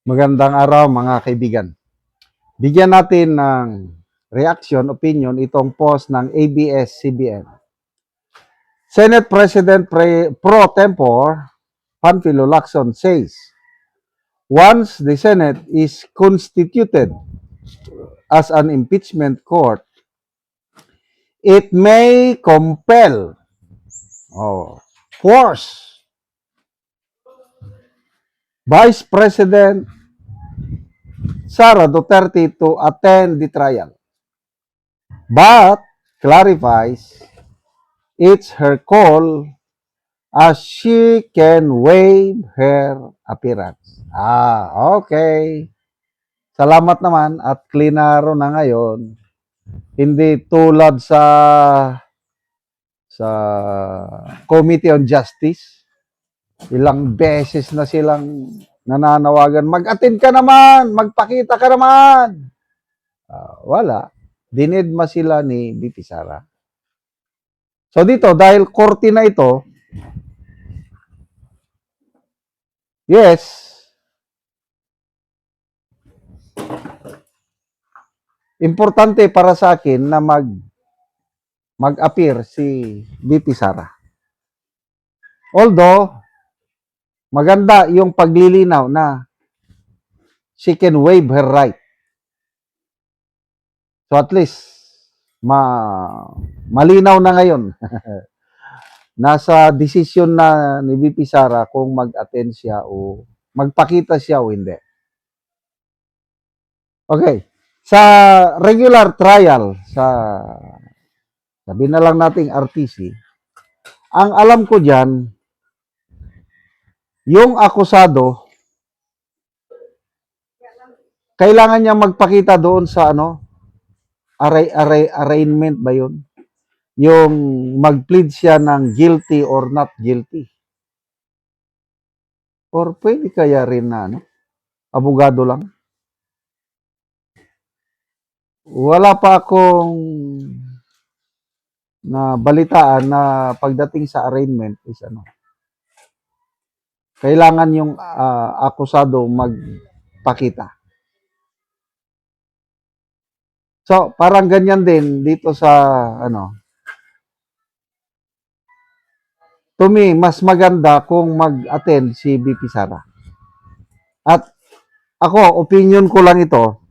Magandang araw mga kaibigan. Bigyan natin ng reaction, opinion itong post ng ABS-CBN. Senate President Pro Tempore Panfilo Lacson says, once the Senate is constituted as an impeachment court, it may compel, force Vice President Sara Duterte to attend the trial, but clarifies it's her call as she can waive her appearance. Okay. Salamat naman at klinaro na ngayon. Hindi tulad sa Committee on Justice. Ilang beses na silang nananawagan, mag-attend ka naman, magpakita ka naman. Wala. Dinidma sila ni BP Sara. So dito, dahil korte na ito, yes, importante para sa akin na mag-appear si BP Sara. Although, maganda yung paglilinaw na she can waive her right. So at least, malinaw na ngayon. Nasa desisyon na ni BP Sara kung mag-attend siya o magpakita siya o hindi. Okay. Sa regular trial, sabi na lang nating RTC, ang alam ko dyan, yung akusado, kailangan niya magpakita doon sa arraignment ba yun? Yung mag-plead siya ng guilty or not guilty. Or pwede kaya rin na abogado lang. Wala pa akong na balitaan na pagdating sa arraignment is kailangan yung akusado magpakita. So, parang ganyan din dito sa to me, mas maganda kung mag-attend si BP Sara. At ako, opinion ko lang ito,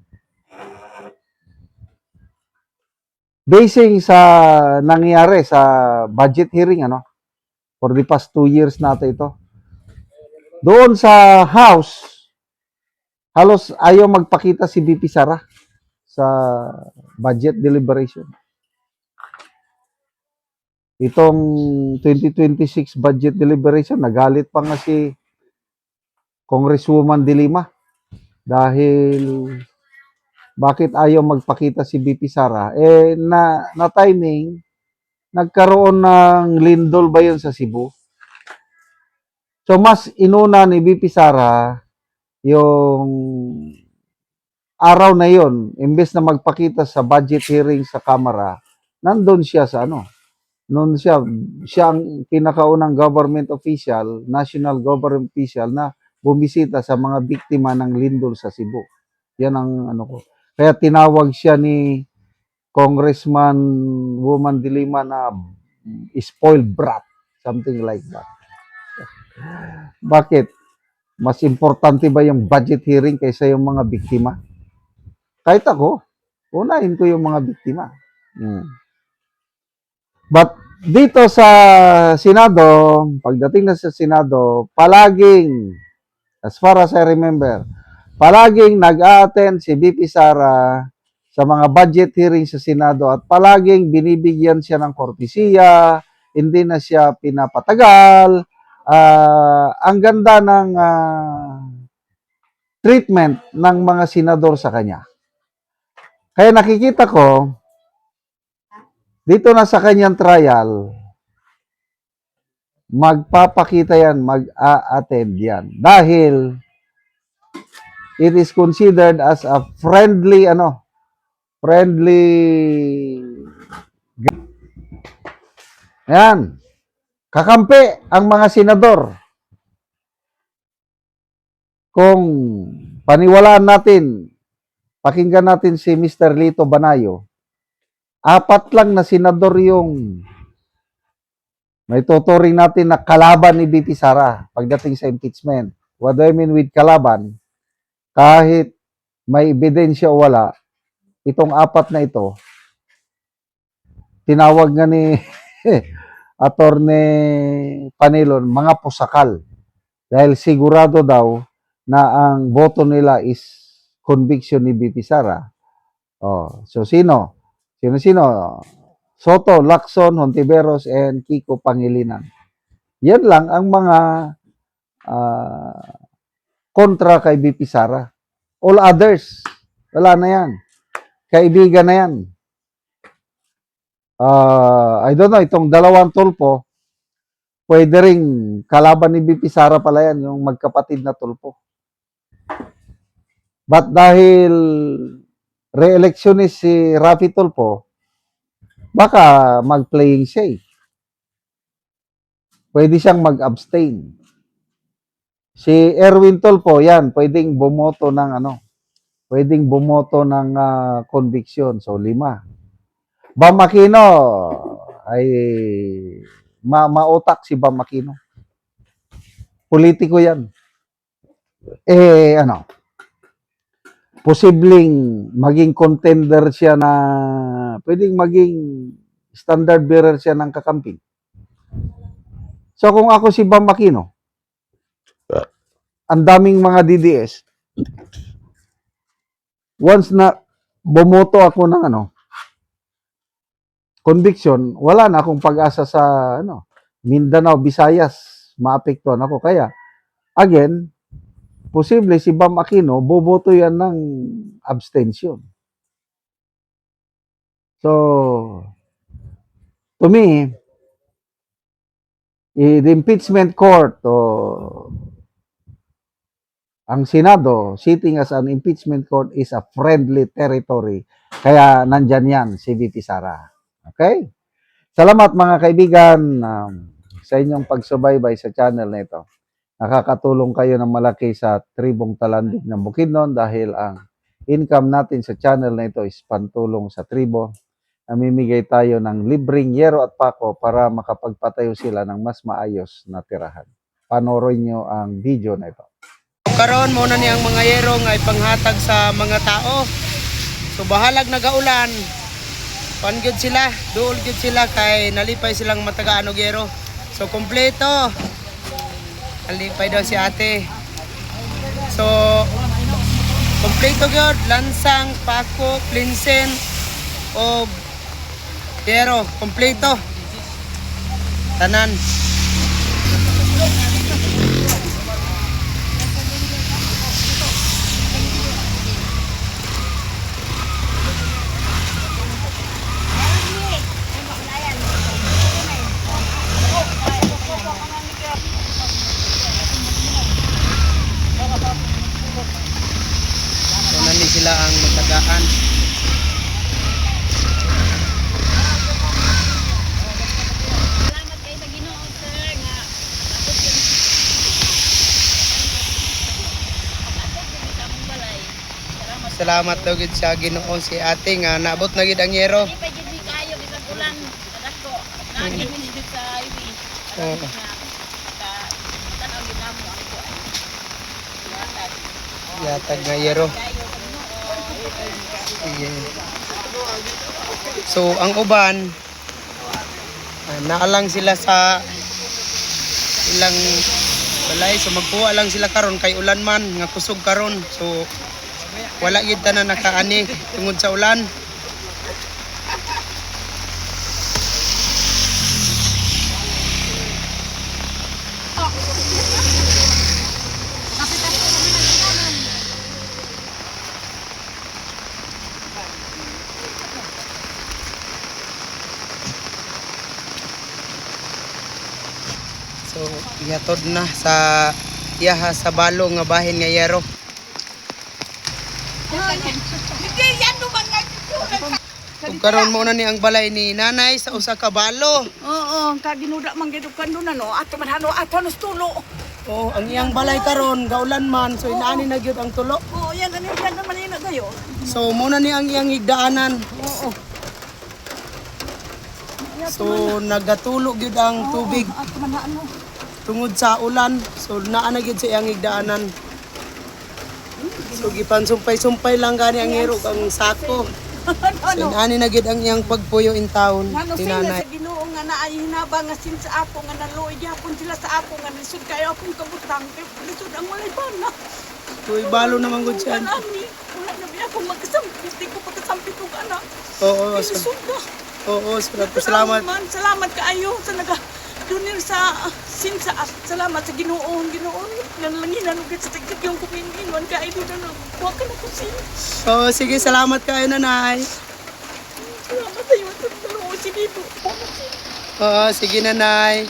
basing sa nangyari sa budget hearing, for the past 2 years natin ito. Doon sa House, halos ayaw magpakita si BP Sara sa budget deliberation. Itong 2026 budget deliberation, nagalit pa nga si Congresswoman De Lima dahil bakit ayaw magpakita si BP Sara? Na timing, nagkaroon ng lindol ba yun sa Cebu? So, mas inuna ni BP Sara yung araw na yon, imbes na magpakita sa budget hearing sa Kamara, nandun siya sa noon siya ang pinakaunang government official, national government official na bumisita sa mga biktima ng lindol sa Cebu. Yan ang ko. Kaya tinawag siya ni Congressman Woman De Lima na spoiled brat, something like that. Bakit? Mas importante ba yung budget hearing kaysa yung mga biktima? Kahit ako, unahin ko yung mga biktima. But dito sa Senado, pagdating na sa Senado, palaging, as far as I remember, palaging nag-a-attend si BP Sara sa mga budget hearing sa Senado at palaging binibigyan siya ng kortesiya, hindi na siya pinapatagal. Ang ganda ng treatment ng mga senador sa kanya. Kaya nakikita ko, dito na sa kanyang trial, magpapakita yan, mag-a-attend yan. Dahil it is considered as a friendly, yan, kakampi ang mga senador. Kung paniwalaan natin, pakinggan natin si Mr. Lito Banayo. 4 lang na senador yung may tuturing natin na kalaban ni BP Sara pagdating sa impeachment. What do I mean with kalaban? Kahit may ebidensya o wala, itong 4 na ito, tinawag nga ni Attorney Panilon, mga pusakal. Dahil sigurado daw na ang boto nila is conviction ni BP Sara. Oh, so sino? Sino? Soto, Lacson, Hontiveros, and Kiko Pangilinan. Yan lang ang mga kontra kay BP Sara. All others, wala na yan. Kaibigan na yan. I don't know, itong dalawang tulpo, pwede ring kalaban ni BP Sara pala yan, yung magkapatid na tulpo. But dahil re-electionist si Rafi Tulfo, baka mag-playing siya. Pwede siyang mag-abstain. Si Erwin Tulfo, yan, pwedeng bumoto ng conviction. So, 5. Bam Aquino, ay mautak si Bam Aquino. Politiko yan. Posibleng maging contender siya na, pwedeng maging standard bearer siya ng kakamping. So kung ako si Bam Aquino, ang daming mga DDS, once na bumoto ako ng conviction, wala na akong pag-asa sa Mindanao, Visayas, maapektuhan ako. Kaya, again, posible si Bam Aquino, boboto yan ng abstention. So, to me, the impeachment court ang Senado sitting as an impeachment court is a friendly territory. Kaya nandyan yan si BP Sara. Okay? Salamat mga kaibigan sa inyong pagsubaybay sa channel na ito. Nakakatulong kayo ng malaki sa tribong Talandig ng Bukidnon dahil ang income natin sa channel na ito is pantulong sa tribo. Namimigay tayo ng libreng yero at pako para makapagpatayo sila ng mas maayos na tirahan. Panoorin nyo ang video na ito. Karon mo na niyang mga yero nga ipanghatag sa mga tao. So bahalag nagaulan. Pangyod sila, duol gyud sila kay nalipay silang matagaan og yero. So kompleto. Nalipay daw si ate. So kompleto gyud, lansang, pako, plinsen o yero, kompleto. Tanan. Sila ang matagaan. Salamat kay sa Ginoo sir nga Salamat daw gid sa Ginoo si ate nga naabot na gid ang yero. Di pa gid mi kayo bisag ulan kadako. Nagi mi dito sa highway. Oo. Tanaw gid namo ang kuan. Yatag nga yero. Sige. So ang uban naalang sila sa ilang balay, so magkuha lang sila karon kay ulan man nga kusog karon. So wala gid tanan nakaani tungod sa ulan. So, ihatod na sa iyaha sa balo nga bahin nga yero. Ug karon mo na ni ang balay ni nanay sa usa ka balo. Oo, kaginuda man gid kan doon ano, ato man hano ato nos tulo. Oh, ang iyang balay karon gaulan man, so inaani na gyud ang tulo. Oo, yan naman yun na kayo. So muna ni ang iyang higdaanan. Oo. So nagatulo gyud ang tubig At man ano. tungod sa ulan. So naa na gyud sa iyang higdaanan. So gipansumpay-sumpay lang gani ang hirog ang sako. So inaani na gyud ang iyang pagpuyo in town, Ano sila tinanay. sa Ginoo nga naay hinabang nga sin sa ako nga naluoy gyapon sila sa ako nga lisod kayo akong kabutang kay lisod ang walay bana. Uy, balo naman gud siya. Ani, wala na biya akong magkasampi, di ko pagkasampi kong anak. Oo, Lisod na. salamat. Man, salamat kaayo sa naga dunir sa sinsa. Salamat sa Ginoo, Ginoo. Nanlanginan ug sa tigit yung kuminginon kay di na wa ka na ko sin. Oo, sige, salamat kayo nanay. Salamat sa iyo sa Ginoo si dito. Oo, sige nanay.